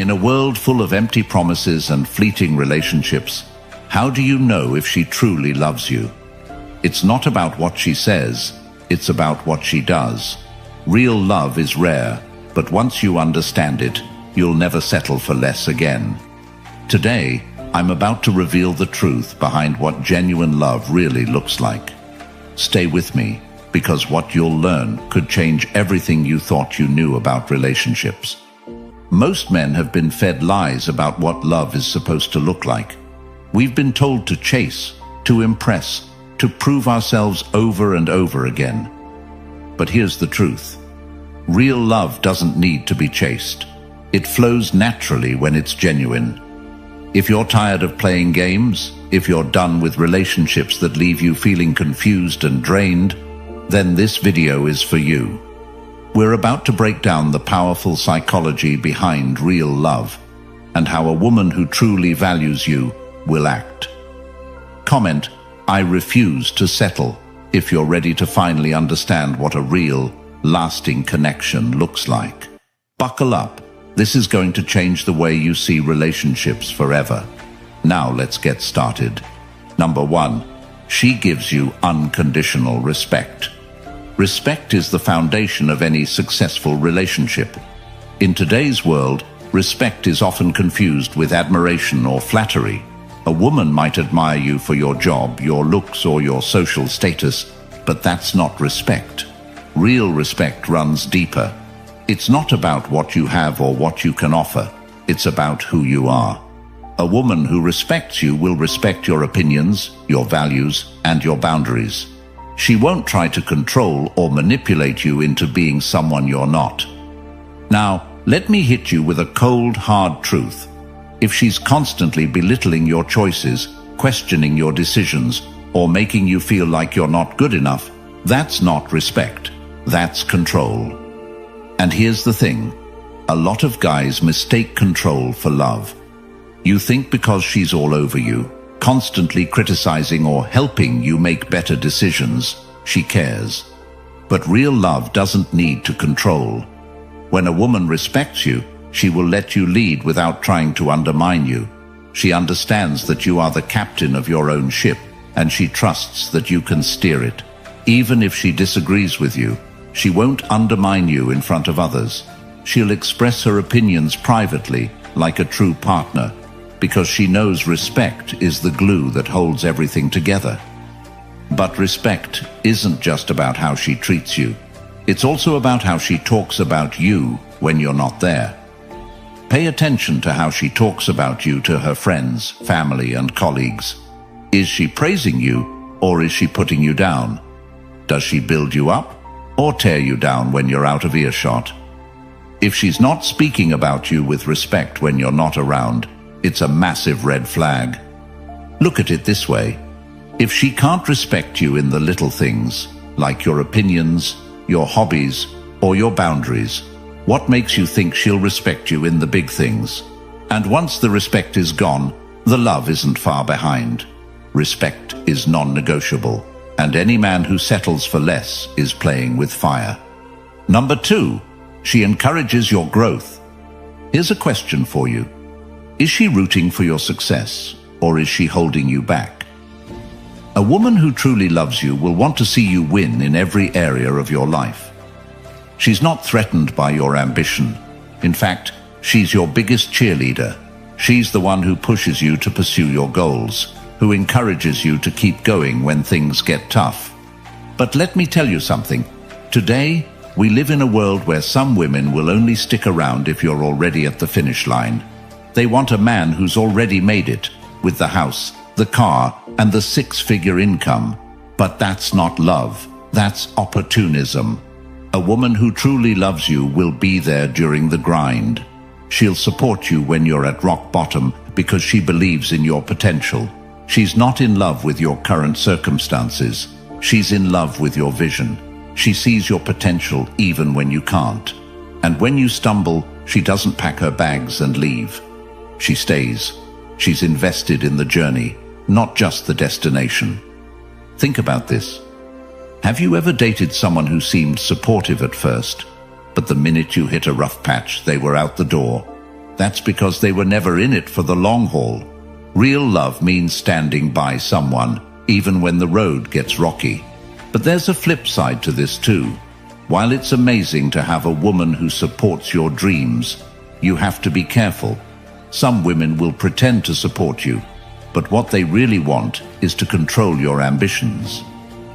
In a world full of empty promises and fleeting relationships, how do you know if she truly loves you? It's not about what she says, it's about what she does. Real love is rare, but once you understand it, you'll never settle for less again. Today, I'm about to reveal the truth behind what genuine love really looks like. Stay with me, because what you'll learn could change everything you thought you knew about relationships. Most men have been fed lies about what love is supposed to look like. We've been told to chase, to impress, to prove ourselves over and over again. But here's the truth. Real love doesn't need to be chased. It flows naturally when it's genuine. If you're tired of playing games, if you're done with relationships that leave you feeling confused and drained, then this video is for you. We're about to break down the powerful psychology behind real love and how a woman who truly values you will act. Comment, "I refuse to settle," if you're ready to finally understand what a real, lasting connection looks like. Buckle up. This is going to change the way you see relationships forever. Now let's get started. Number 1, she gives you unconditional respect. Respect is the foundation of any successful relationship. In today's world, respect is often confused with admiration or flattery. A woman might admire you for your job, your looks, or your social status, but that's not respect. Real respect runs deeper. It's not about what you have or what you can offer. It's about who you are. A woman who respects you will respect your opinions, your values, and your boundaries. She won't try to control or manipulate you into being someone you're not. Now, let me hit you with a cold, hard truth. If she's constantly belittling your choices, questioning your decisions, or making you feel like you're not good enough, that's not respect. That's control. And here's the thing. A lot of guys mistake control for love. You think because she's all over you, constantly criticizing or helping you make better decisions, she cares. But real love doesn't need to control. When a woman respects you, she will let you lead without trying to undermine you. She understands that you are the captain of your own ship, and she trusts that you can steer it. Even if she disagrees with you, she won't undermine you in front of others. She'll express her opinions privately, like a true partner, because she knows respect is the glue that holds everything together. But respect isn't just about how she treats you. It's also about how she talks about you when you're not there. Pay attention to how she talks about you to her friends, family, and colleagues. Is she praising you, or is she putting you down? Does she build you up, or tear you down when you're out of earshot? If she's not speaking about you with respect when you're not around, it's a massive red flag. Look at it this way. If she can't respect you in the little things, like your opinions, your hobbies, or your boundaries, what makes you think she'll respect you in the big things? And once the respect is gone, the love isn't far behind. Respect is non-negotiable, and any man who settles for less is playing with fire. Number 2, she encourages your growth. Here's a question for you. Is she rooting for your success, or is she holding you back? A woman who truly loves you will want to see you win in every area of your life. She's not threatened by your ambition. In fact, she's your biggest cheerleader. She's the one who pushes you to pursue your goals, who encourages you to keep going when things get tough. But let me tell you something. Today, we live in a world where some women will only stick around if you're already at the finish line. They want a man who's already made it, with the house, the car, and the 6-figure income. But that's not love. That's opportunism. A woman who truly loves you will be there during the grind. She'll support you when you're at rock bottom because she believes in your potential. She's not in love with your current circumstances. She's in love with your vision. She sees your potential even when you can't. And when you stumble, she doesn't pack her bags and leave. She stays. She's invested in the journey, not just the destination. Think about this. Have you ever dated someone who seemed supportive at first, but the minute you hit a rough patch, they were out the door? That's because they were never in it for the long haul. Real love means standing by someone, even when the road gets rocky. But there's a flip side to this too. While it's amazing to have a woman who supports your dreams, you have to be careful. Some women will pretend to support you, but what they really want is to control your ambitions.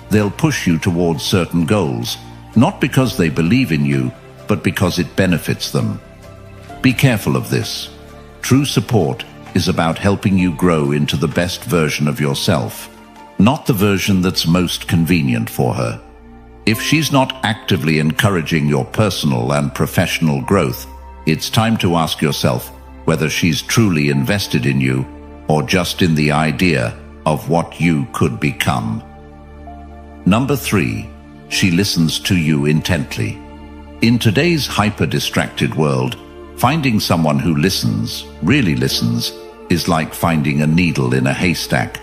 They'll push you towards certain goals, not because they believe in you, but because it benefits them. Be careful of this. True support is about helping you grow into the best version of yourself, not the version that's most convenient for her. If she's not actively encouraging your personal and professional growth, it's time to ask yourself whether she's truly invested in you or just in the idea of what you could become. Number 3, she listens to you intently. In today's hyper-distracted world, finding someone who listens, really listens, is like finding a needle in a haystack.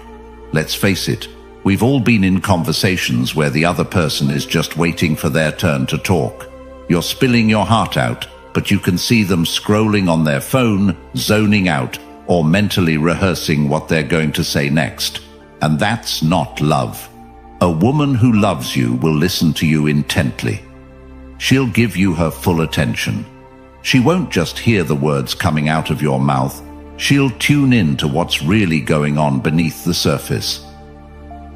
Let's face it, we've all been in conversations where the other person is just waiting for their turn to talk. You're spilling your heart out, but you can see them scrolling on their phone, zoning out, or mentally rehearsing what they're going to say next. And that's not love. A woman who loves you will listen to you intently. She'll give you her full attention. She won't just hear the words coming out of your mouth. She'll tune in to what's really going on beneath the surface.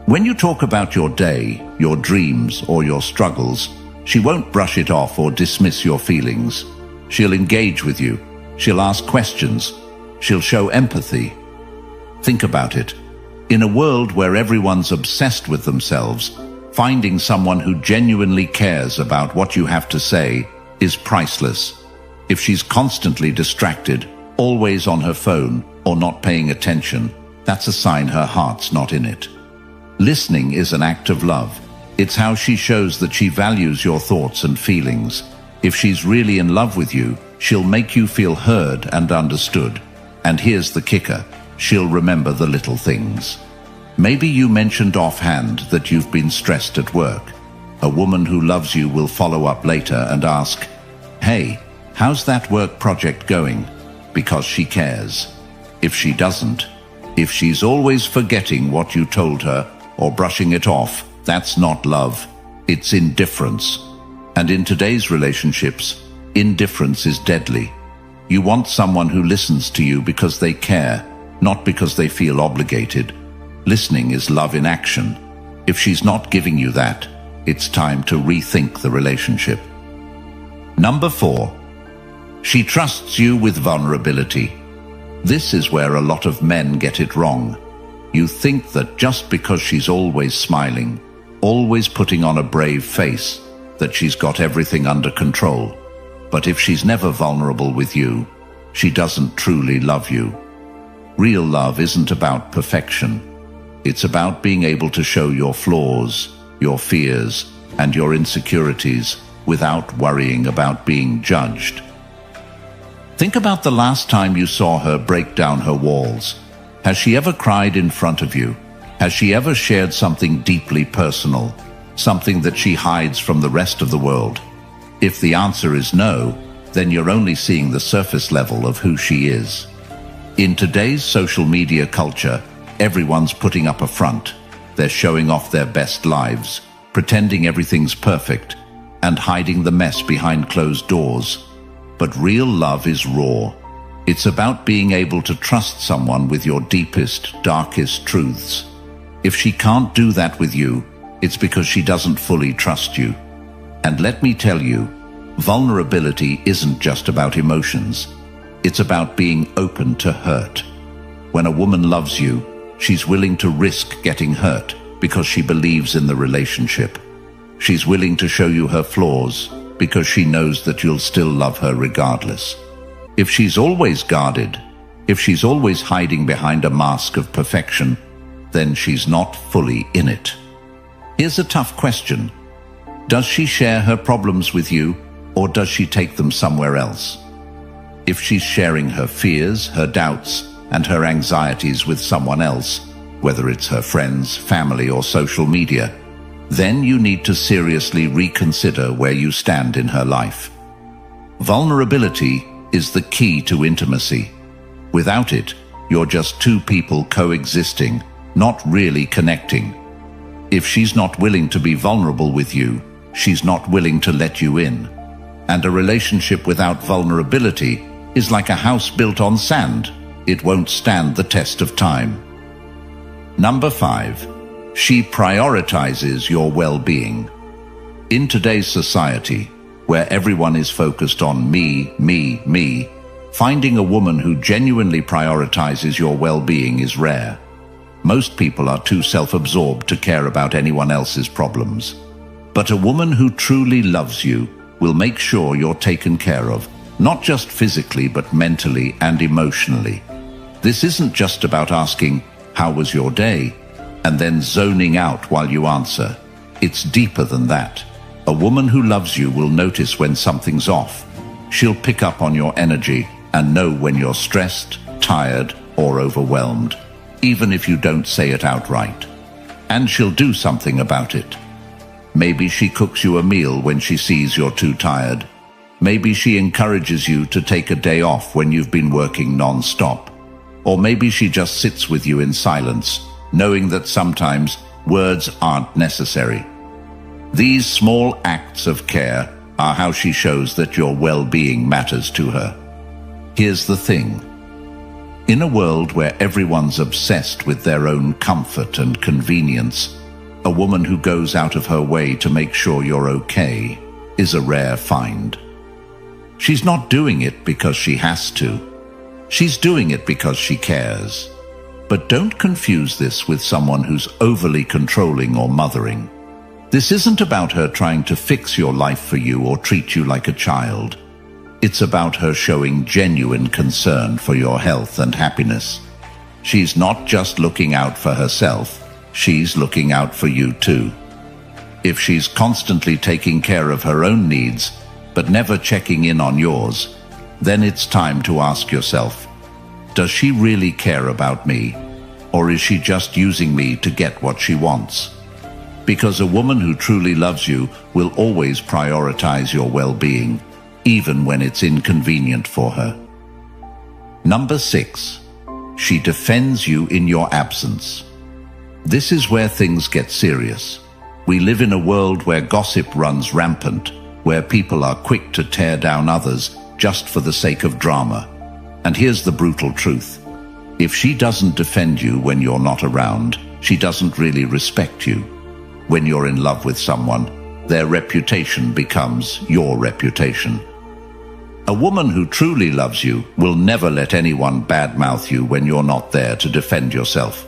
When you talk about your day, your dreams, or your struggles, she won't brush it off or dismiss your feelings. She'll engage with you. She'll ask questions. She'll show empathy. Think about it. In a world where everyone's obsessed with themselves, finding someone who genuinely cares about what you have to say is priceless. If she's constantly distracted, always on her phone, or not paying attention, that's a sign her heart's not in it. Listening is an act of love. It's how she shows that she values your thoughts and feelings. If she's really in love with you, she'll make you feel heard and understood. And here's the kicker. She'll remember the little things. Maybe you mentioned offhand that you've been stressed at work. A woman who loves you will follow up later and ask, "Hey, how's that work project going?" Because she cares. If she doesn't, if she's always forgetting what you told her or brushing it off, that's not love. It's indifference. And in today's relationships, indifference is deadly. You want someone who listens to you because they care, not because they feel obligated. Listening is love in action. If she's not giving you that, it's time to rethink the relationship. Number 4, she trusts you with vulnerability. This is where a lot of men get it wrong. You think that just because she's always smiling, always putting on a brave face, that she's got everything under control. But if she's never vulnerable with you, she doesn't truly love you. Real love isn't about perfection. It's about being able to show your flaws, your fears, and your insecurities without worrying about being judged. Think about the last time you saw her break down her walls. Has she ever cried in front of you? Has she ever shared something deeply personal, something that she hides from the rest of the world? If the answer is no, then you're only seeing the surface level of who she is. In today's social media culture, everyone's putting up a front. They're showing off their best lives, pretending everything's perfect, and hiding the mess behind closed doors. But real love is raw. It's about being able to trust someone with your deepest, darkest truths. If she can't do that with you, it's because she doesn't fully trust you. And let me tell you, vulnerability isn't just about emotions. It's about being open to hurt. When a woman loves you, she's willing to risk getting hurt because she believes in the relationship. She's willing to show you her flaws because she knows that you'll still love her regardless. If she's always guarded, if she's always hiding behind a mask of perfection, then she's not fully in it. Here's a tough question. Does she share her problems with you, or does she take them somewhere else? If she's sharing her fears, her doubts, and her anxieties with someone else, whether it's her friends, family, or social media, then you need to seriously reconsider where you stand in her life. Vulnerability is the key to intimacy. Without it, you're just two people coexisting, not really connecting. If she's not willing to be vulnerable with you, she's not willing to let you in. And a relationship without vulnerability is like a house built on sand. It won't stand the test of time. Number 5. She prioritizes your well-being. In today's society, where everyone is focused on me, finding a woman who genuinely prioritizes your well-being is rare. Most people are too self-absorbed to care about anyone else's problems. But a woman who truly loves you will make sure you're taken care of, not just physically but mentally and emotionally. This isn't just about asking, "How was your day?" and then zoning out while you answer. It's deeper than that. A woman who loves you will notice when something's off. She'll pick up on your energy and know when you're stressed, tired, or overwhelmed, even if you don't say it outright. And she'll do something about it. Maybe she cooks you a meal when she sees you're too tired. Maybe she encourages you to take a day off when you've been working non-stop. Or maybe she just sits with you in silence, knowing that sometimes words aren't necessary. These small acts of care are how she shows that your well-being matters to her. Here's the thing. In a world where everyone's obsessed with their own comfort and convenience, a woman who goes out of her way to make sure you're okay is a rare find. She's not doing it because she has to. She's doing it because she cares. But don't confuse this with someone who's overly controlling or mothering. This isn't about her trying to fix your life for you or treat you like a child. It's about her showing genuine concern for your health and happiness. She's not just looking out for herself, she's looking out for you too. If she's constantly taking care of her own needs, but never checking in on yours, then it's time to ask yourself, does she really care about me? Or is she just using me to get what she wants? Because a woman who truly loves you will always prioritize your well-being, even when it's inconvenient for her. Number 6. She defends you in your absence. This is where things get serious. We live in a world where gossip runs rampant, where people are quick to tear down others just for the sake of drama. And here's the brutal truth. If she doesn't defend you when you're not around, she doesn't really respect you. When you're in love with someone, their reputation becomes your reputation. A woman who truly loves you will never let anyone badmouth you when you're not there to defend yourself.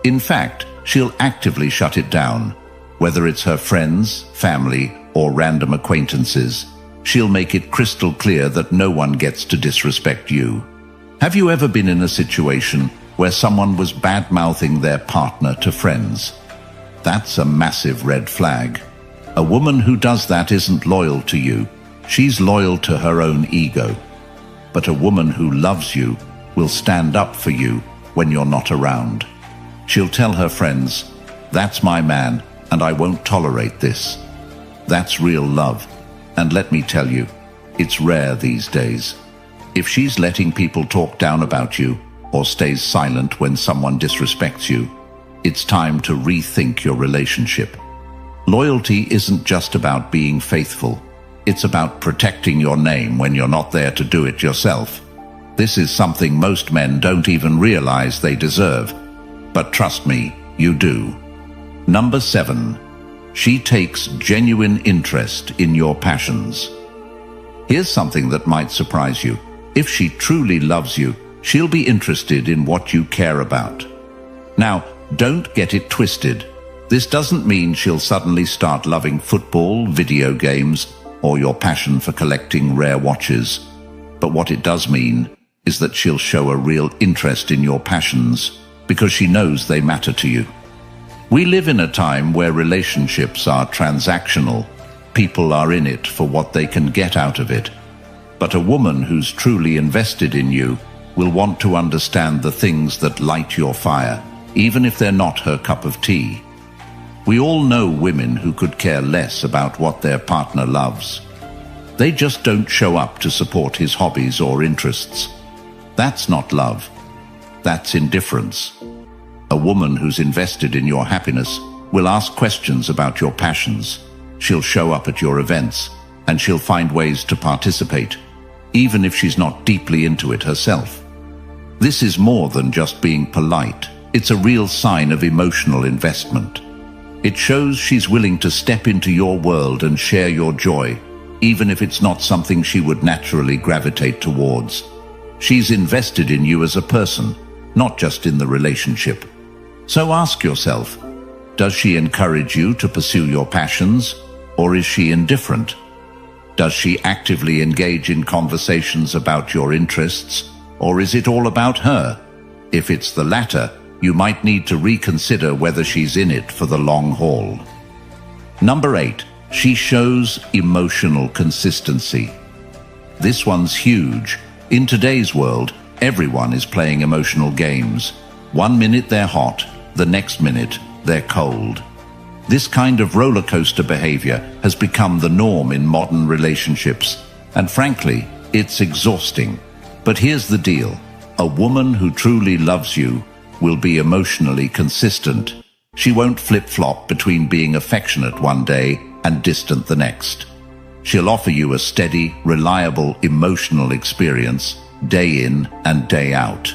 In fact, she'll actively shut it down. Whether it's her friends, family, or random acquaintances, she'll make it crystal clear that no one gets to disrespect you. Have you ever been in a situation where someone was bad-mouthing their partner to friends? That's a massive red flag. A woman who does that isn't loyal to you. She's loyal to her own ego. But a woman who loves you will stand up for you when you're not around. She'll tell her friends, "That's my man, and I won't tolerate this." That's real love. And let me tell you, it's rare these days. If she's letting people talk down about you or stays silent when someone disrespects you, it's time to rethink your relationship. Loyalty isn't just about being faithful. It's about protecting your name when you're not there to do it yourself. This is something most men don't even realize they deserve. But trust me, you do. Number 7. She takes genuine interest in your passions. Here's something that might surprise you. If she truly loves you, she'll be interested in what you care about. Now, don't get it twisted. This doesn't mean she'll suddenly start loving football, video games, or your passion for collecting rare watches. But what it does mean is that she'll show a real interest in your passions because she knows they matter to you. We live in a time where relationships are transactional. People are in it for what they can get out of it. But a woman who's truly invested in you will want to understand the things that light your fire, even if they're not her cup of tea. We all know women who could care less about what their partner loves. They just don't show up to support his hobbies or interests. That's not love. That's indifference. A woman who's invested in your happiness will ask questions about your passions. She'll show up at your events, and she'll find ways to participate, even if she's not deeply into it herself. This is more than just being polite. It's a real sign of emotional investment. It shows she's willing to step into your world and share your joy, even if it's not something she would naturally gravitate towards. She's invested in you as a person, not just in the relationship. So ask yourself, does she encourage you to pursue your passions, or is she indifferent? Does she actively engage in conversations about your interests, or is it all about her? If it's the latter, you might need to reconsider whether she's in it for the long haul. Number 8, she shows emotional consistency. This one's huge. In today's world, everyone is playing emotional games. One minute they're hot, the next minute they're cold. This kind of roller coaster behavior has become the norm in modern relationships, and frankly, it's exhausting. But here's the deal. A woman who truly loves you will be emotionally consistent. She won't flip-flop between being affectionate one day and distant the next. She'll offer you a steady, reliable, emotional experience, day in and day out.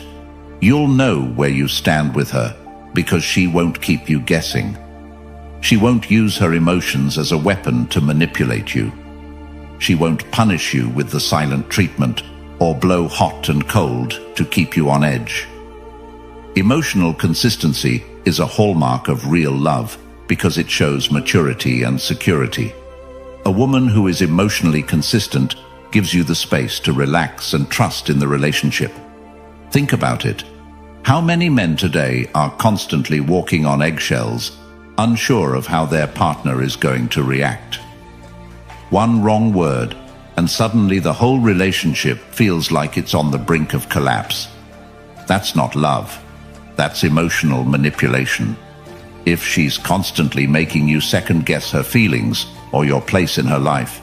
You'll know where you stand with her, because she won't keep you guessing. She won't use her emotions as a weapon to manipulate you. She won't punish you with the silent treatment or blow hot and cold to keep you on edge. Emotional consistency is a hallmark of real love because it shows maturity and security. A woman who is emotionally consistent gives you the space to relax and trust in the relationship. Think about it. How many men today are constantly walking on eggshells, unsure of how their partner is going to react? One wrong word, and suddenly the whole relationship feels like it's on the brink of collapse. That's not love. That's emotional manipulation. If she's constantly making you second-guess her feelings or your place in her life,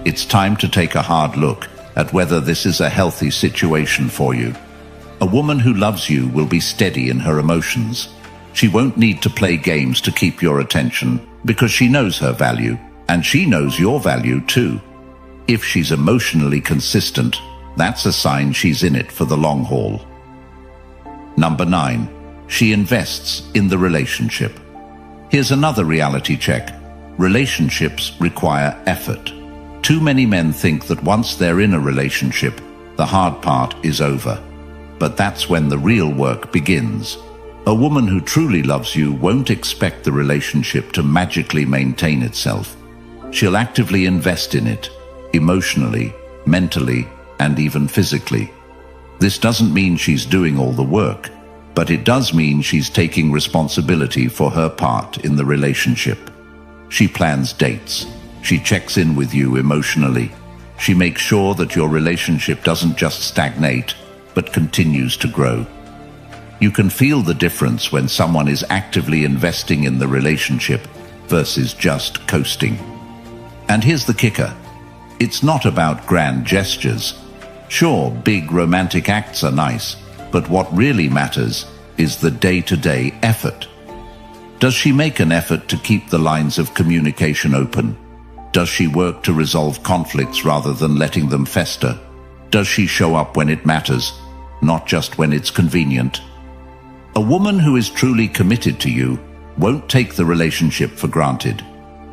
it's time to take a hard look at whether this is a healthy situation for you. A woman who loves you will be steady in her emotions. She won't need to play games to keep your attention because she knows her value, and she knows your value too. If she's emotionally consistent, that's a sign she's in it for the long haul. Number 9, she invests in the relationship. Here's another reality check. Relationships require effort. Too many men think that once they're in a relationship, the hard part is over. But that's when the real work begins. A woman who truly loves you won't expect the relationship to magically maintain itself. She'll actively invest in it, emotionally, mentally, and even physically. This doesn't mean she's doing all the work, but it does mean she's taking responsibility for her part in the relationship. She plans dates. She checks in with you emotionally. She makes sure that your relationship doesn't just stagnate, but continues to grow. You can feel the difference when someone is actively investing in the relationship versus just coasting. And here's the kicker. It's not about grand gestures. Sure, big romantic acts are nice, but what really matters is the day-to-day effort. Does she make an effort to keep the lines of communication open? Does she work to resolve conflicts rather than letting them fester? Does she show up when it matters, not just when it's convenient? A woman who is truly committed to you won't take the relationship for granted.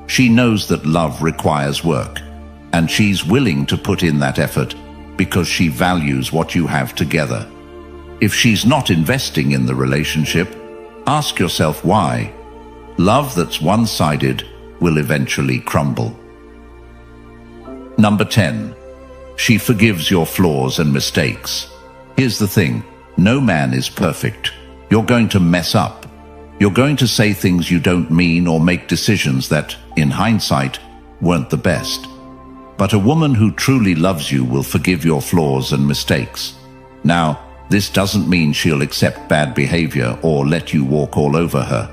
She knows that love requires work, and she's willing to put in that effort because she values what you have together. If she's not investing in the relationship, ask yourself why. Love that's one-sided will eventually crumble. Number 10. She forgives your flaws and mistakes. Here's the thing. No man is perfect. You're going to mess up. You're going to say things you don't mean or make decisions that, in hindsight, weren't the best. But a woman who truly loves you will forgive your flaws and mistakes. Now, this doesn't mean she'll accept bad behavior or let you walk all over her.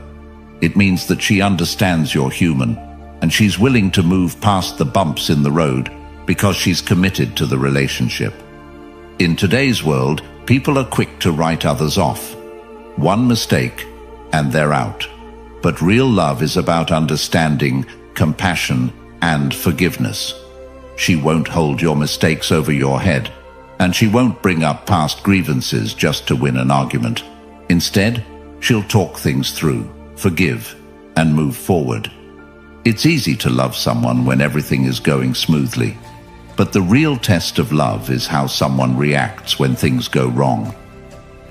It means that she understands you're human, and she's willing to move past the bumps in the road because she's committed to the relationship. In today's world, people are quick to write others off. One mistake, and they're out. But real love is about understanding, compassion, and forgiveness. She won't hold your mistakes over your head, and she won't bring up past grievances just to win an argument. Instead, she'll talk things through, forgive, and move forward. It's easy to love someone when everything is going smoothly. But the real test of love is how someone reacts when things go wrong.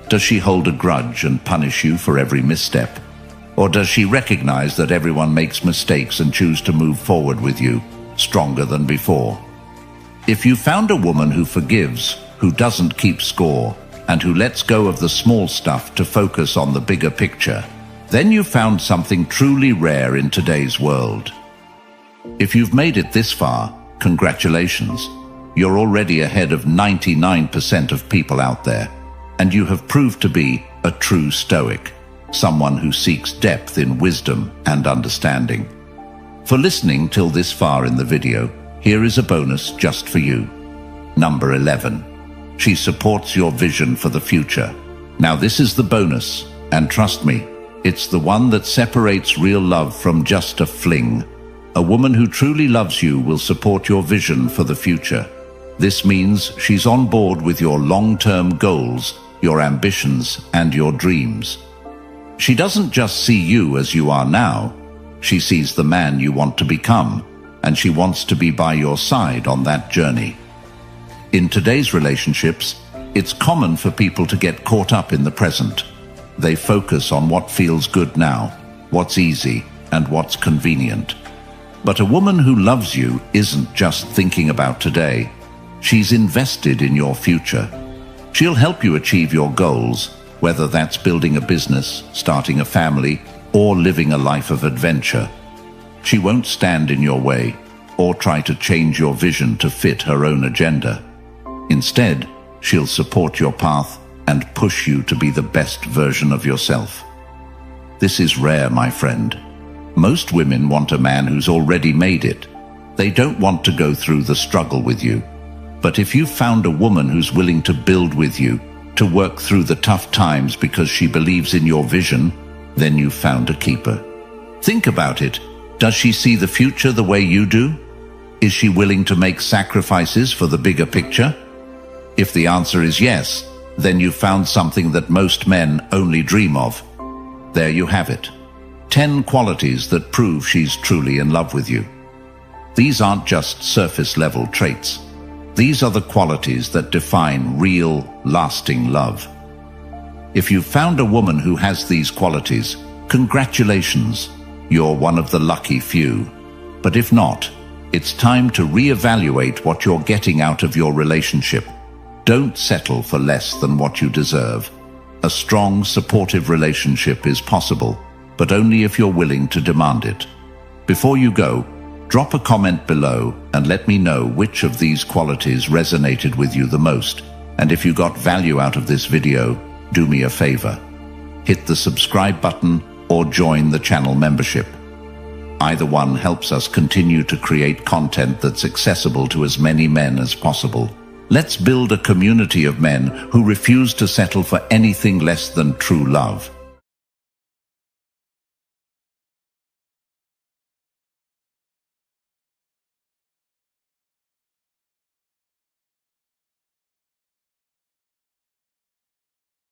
Does she hold a grudge and punish you for every misstep? Or does she recognize that everyone makes mistakes and choose to move forward with you, stronger than before? If you found a woman who forgives, who doesn't keep score, and who lets go of the small stuff to focus on the bigger picture, then you found something truly rare in today's world. If you've made it this far, congratulations. You're already ahead of 99% of people out there, and you have proved to be a true Stoic, someone who seeks depth in wisdom and understanding. For listening till this far in the video, here is a bonus just for you. Number 11. She supports your vision for the future. Now this is the bonus, and trust me, it's the one that separates real love from just a fling. A woman who truly loves you will support your vision for the future. This means she's on board with your long-term goals, your ambitions, and your dreams. She doesn't just see you as you are now. She sees the man you want to become, and she wants to be by your side on that journey. In today's relationships, it's common for people to get caught up in the present. They focus on what feels good now, what's easy, and what's convenient. But a woman who loves you isn't just thinking about today. She's invested in your future. She'll help you achieve your goals, whether that's building a business, starting a family, or living a life of adventure. She won't stand in your way or try to change your vision to fit her own agenda. Instead, she'll support your path and push you to be the best version of yourself. This is rare, my friend. Most women want a man who's already made it. They don't want to go through the struggle with you. But if you've found a woman who's willing to build with you, to work through the tough times because she believes in your vision, then you've found a keeper. Think about it. Does she see the future the way you do? Is she willing to make sacrifices for the bigger picture? If the answer is yes, then you've found something that most men only dream of. There you have it. 10 qualities that prove she's truly in love with you. These aren't just surface-level traits. These are the qualities that define real, lasting love. If you've found a woman who has these qualities, congratulations, you're one of the lucky few. But if not, it's time to reevaluate what you're getting out of your relationship. Don't settle for less than what you deserve. A strong, supportive relationship is possible, but only if you're willing to demand it. Before you go, drop a comment below and let me know which of these qualities resonated with you the most. And if you got value out of this video, do me a favor. Hit the subscribe button or join the channel membership. Either one helps us continue to create content that's accessible to as many men as possible. Let's build a community of men who refuse to settle for anything less than true love.